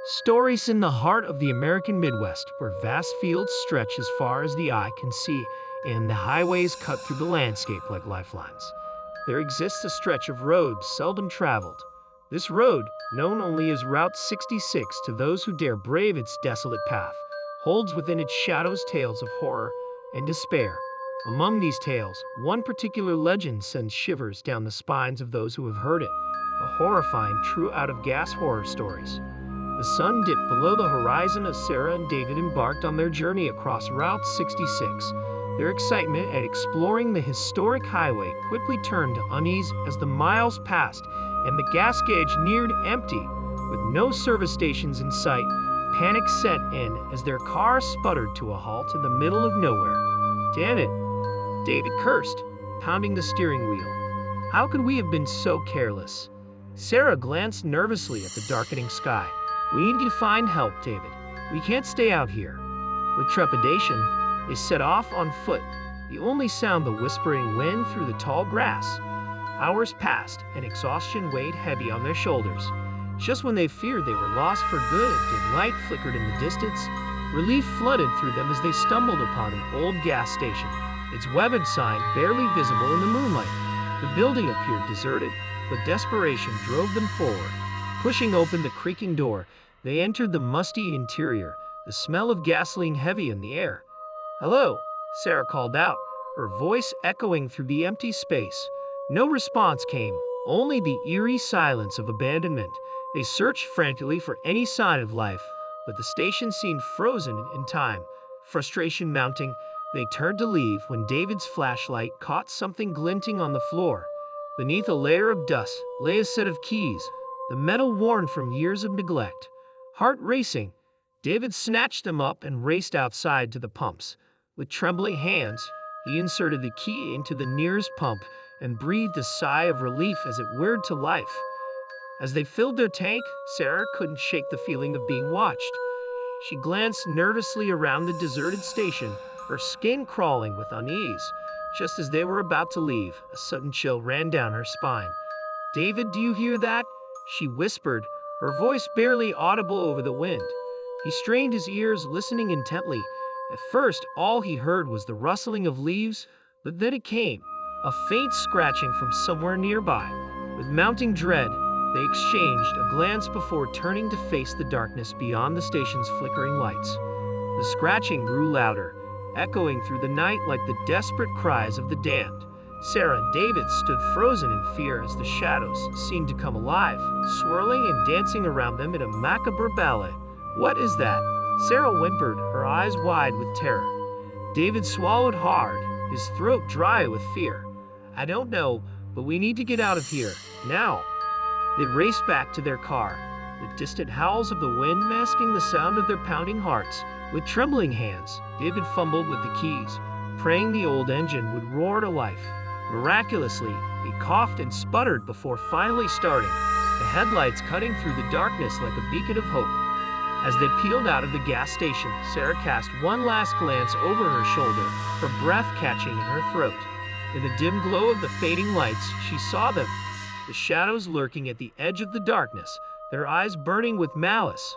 Stories in the heart of the American Midwest, where vast fields stretch as far as the eye can see, and the highways cut through the landscape like lifelines. There exists a stretch of road seldom traveled. This road, known only as Route 66 to those who dare brave its desolate path, holds within its shadows tales of horror and despair. Among these tales, one particular legend sends shivers down the spines of those who have heard it, a horrifying, true out-of-gas horror stories. The sun dipped below the horizon as Sarah and David embarked on their journey across Route 66. Their excitement at exploring the historic highway quickly turned to unease as the miles passed and the gas gauge neared empty. With no service stations in sight, panic set in as their car sputtered to a halt in the middle of nowhere. "Damn it," David cursed, pounding the steering wheel. "How could we have been so careless?" Sarah glanced nervously at the darkening sky. "We need to find help, David. We can't stay out here." With trepidation, they set off on foot, the only sound the whispering wind through the tall grass. Hours passed, and exhaustion weighed heavy on their shoulders. Just when they feared they were lost for good, a dim light flickered in the distance. Relief flooded through them as they stumbled upon an old gas station, its weathered sign barely visible in the moonlight. The building appeared deserted, but desperation drove them forward. Pushing open the creaking door, they entered the musty interior, the smell of gasoline heavy in the air. "Hello," Sarah called out, her voice echoing through the empty space. No response came, only the eerie silence of abandonment. They searched frantically for any sign of life, but the station seemed frozen in time. Frustration mounting, they turned to leave when David's flashlight caught something glinting on the floor. Beneath a layer of dust lay a set of keys, the metal worn from years of neglect. Heart racing, David snatched them up and raced outside to the pumps. With trembling hands, he inserted the key into the nearest pump and breathed a sigh of relief as it whirred to life. As they filled their tank, Sarah couldn't shake the feeling of being watched. She glanced nervously around the deserted station, her skin crawling with unease. Just as they were about to leave, a sudden chill ran down her spine. "David, do you hear that?" she whispered, her voice barely audible over the wind. He strained his ears, listening intently. At first, all he heard was the rustling of leaves, but then it came, a faint scratching from somewhere nearby. With mounting dread, they exchanged a glance before turning to face the darkness beyond the station's flickering lights. The scratching grew louder, echoing through the night like the desperate cries of the damned. Sarah and David stood frozen in fear as the shadows seemed to come alive, swirling and dancing around them in a macabre ballet. "What is that?" Sarah whimpered, her eyes wide with terror. David swallowed hard, his throat dry with fear. "I don't know, but we need to get out of here, now." They raced back to their car, the distant howls of the wind masking the sound of their pounding hearts. With trembling hands, David fumbled with the keys, praying the old engine would roar to life. Miraculously, he coughed and sputtered before finally starting, the headlights cutting through the darkness like a beacon of hope. As they peeled out of the gas station, Sarah cast one last glance over her shoulder, her breath catching in her throat. In the dim glow of the fading lights, she saw them, the shadows lurking at the edge of the darkness, their eyes burning with malice.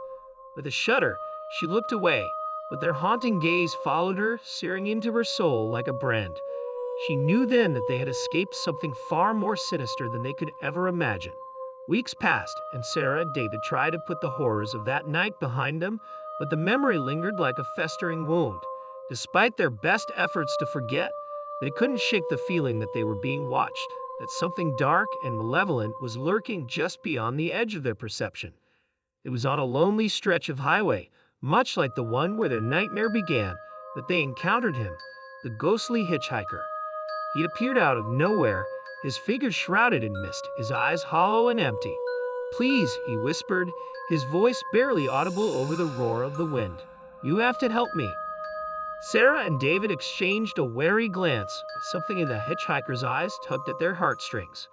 With a shudder, she looked away, but their haunting gaze followed her, searing into her soul like a brand. She knew then that they had escaped something far more sinister than they could ever imagine. Weeks passed, and Sarah and David tried to put the horrors of that night behind them, but the memory lingered like a festering wound. Despite their best efforts to forget, they couldn't shake the feeling that they were being watched, that something dark and malevolent was lurking just beyond the edge of their perception. It was on a lonely stretch of highway, much like the one where their nightmare began, that they encountered him, the ghostly hitchhiker. He appeared out of nowhere, his figure shrouded in mist, his eyes hollow and empty. "Please," he whispered, his voice barely audible over the roar of the wind. "You have to help me." Sarah and David exchanged a wary glance. Something in the hitchhiker's eyes tugged at their heartstrings.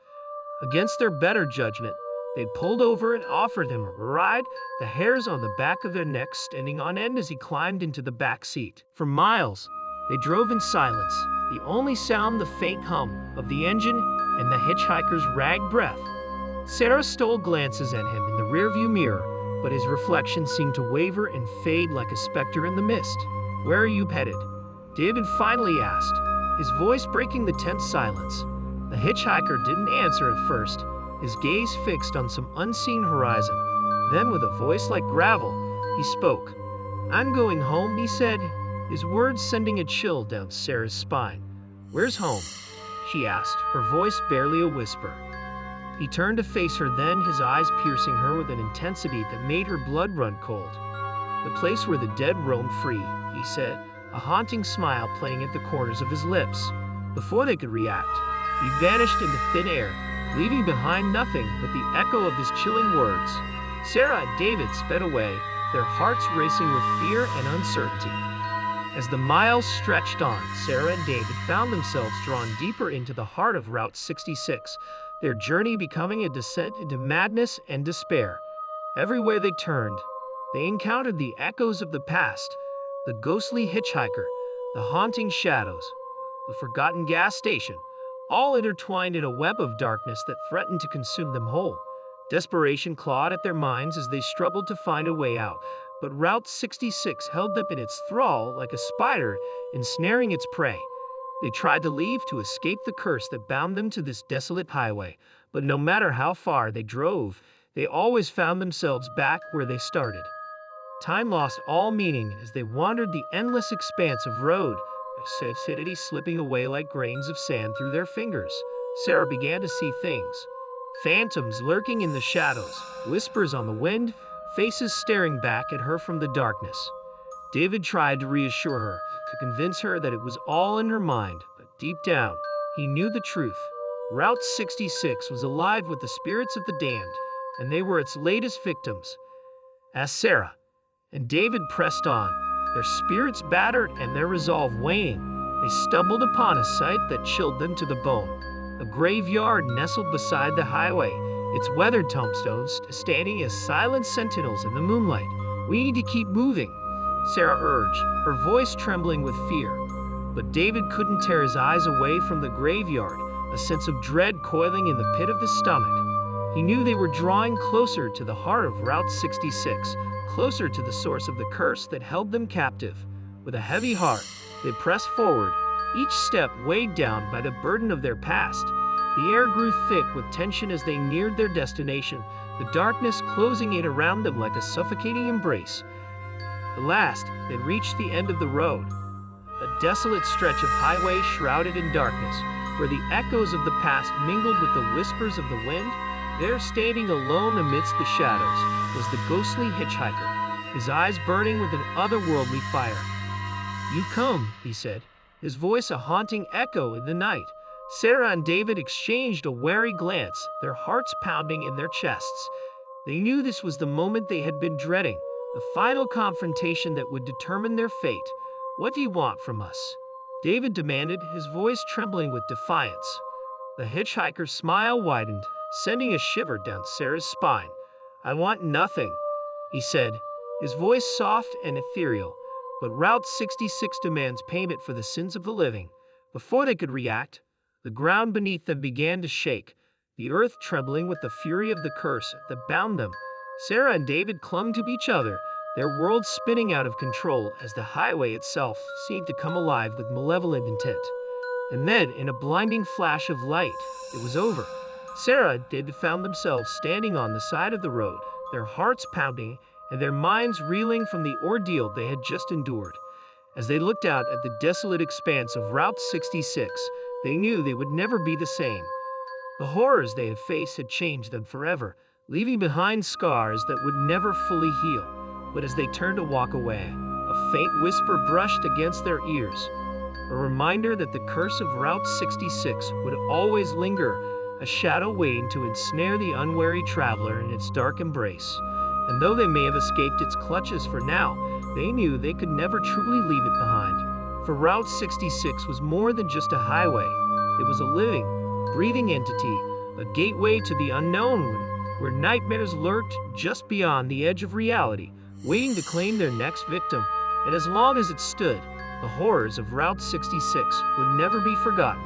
Against their better judgment, they'd pulled over and offered him a ride, the hairs on the back of their necks standing on end as he climbed into the back seat. For miles, they drove in silence, the only sound the faint hum of the engine and the hitchhiker's ragged breath. Sarah stole glances at him in the rearview mirror, but his reflection seemed to waver and fade like a specter in the mist. "Where are you headed?" David finally asked, his voice breaking the tense silence. The hitchhiker didn't answer at first, his gaze fixed on some unseen horizon. Then, with a voice like gravel, he spoke. "I'm going home," he said, his words sending a chill down Sarah's spine. "Where's home?" she asked, her voice barely a whisper. He turned to face her then, his eyes piercing her with an intensity that made her blood run cold. "The place where the dead roam free," he said, a haunting smile playing at the corners of his lips. Before they could react, he vanished into thin air, leaving behind nothing but the echo of his chilling words. Sarah and David sped away, their hearts racing with fear and uncertainty. As the miles stretched on, Sarah and David found themselves drawn deeper into the heart of Route 66, their journey becoming a descent into madness and despair. Everywhere they turned, they encountered the echoes of the past, the ghostly hitchhiker, the haunting shadows, the forgotten gas station, all intertwined in a web of darkness that threatened to consume them whole. Desperation clawed at their minds as they struggled to find a way out, but Route 66 held them in its thrall like a spider ensnaring its prey. They tried to leave to escape the curse that bound them to this desolate highway, but no matter how far they drove, they always found themselves back where they started. Time lost all meaning as they wandered the endless expanse of road, acidity slipping away like grains of sand through their fingers. Sarah began to see things. Phantoms lurking in the shadows, whispers on the wind, faces staring back at her from the darkness. David tried to reassure her, to convince her that it was all in her mind, but deep down, he knew the truth. Route 66 was alive with the spirits of the damned, and they were its latest victims. As Sarah and David pressed on, their spirits battered and their resolve waning, they stumbled upon a sight that chilled them to the bone. A graveyard nestled beside the highway, its weathered tombstones standing as silent sentinels in the moonlight. "We need to keep moving," Sarah urged, her voice trembling with fear. But David couldn't tear his eyes away from the graveyard, a sense of dread coiling in the pit of his stomach. He knew they were drawing closer to the heart of Route 66, closer to the source of the curse that held them captive. With a heavy heart, they pressed forward, each step weighed down by the burden of their past. The air grew thick with tension as they neared their destination, the darkness closing in around them like a suffocating embrace. At last, they reached the end of the road, a desolate stretch of highway shrouded in darkness, where the echoes of the past mingled with the whispers of the wind. There, standing alone amidst the shadows, was the ghostly hitchhiker, his eyes burning with an otherworldly fire. "You've come," he said, his voice a haunting echo in the night. Sarah and David exchanged a wary glance, their hearts pounding in their chests. They knew this was the moment they had been dreading, the final confrontation that would determine their fate. "What do you want from us?" David demanded, his voice trembling with defiance. The hitchhiker's smile widened, sending a shiver down Sarah's spine. "I want nothing," he said, his voice soft and ethereal. "But Route 66 demands payment for the sins of the living." Before they could react, the ground beneath them began to shake, the earth trembling with the fury of the curse that bound them. Sarah and David clung to each other, their worlds spinning out of control as the highway itself seemed to come alive with malevolent intent. And then, in a blinding flash of light, it was over. Sarah and David found themselves standing on the side of the road, their hearts pounding and their minds reeling from the ordeal they had just endured. As they looked out at the desolate expanse of Route 66, they knew they would never be the same. The horrors they had faced had changed them forever, leaving behind scars that would never fully heal. But as they turned to walk away, a faint whisper brushed against their ears, a reminder that the curse of Route 66 would always linger, a shadow waiting to ensnare the unwary traveler in its dark embrace. And though they may have escaped its clutches for now, they knew they could never truly leave it behind. For Route 66 was more than just a highway. It was a living, breathing entity, a gateway to the unknown, where nightmares lurked just beyond the edge of reality, waiting to claim their next victim. And as long as it stood, the horrors of Route 66 would never be forgotten.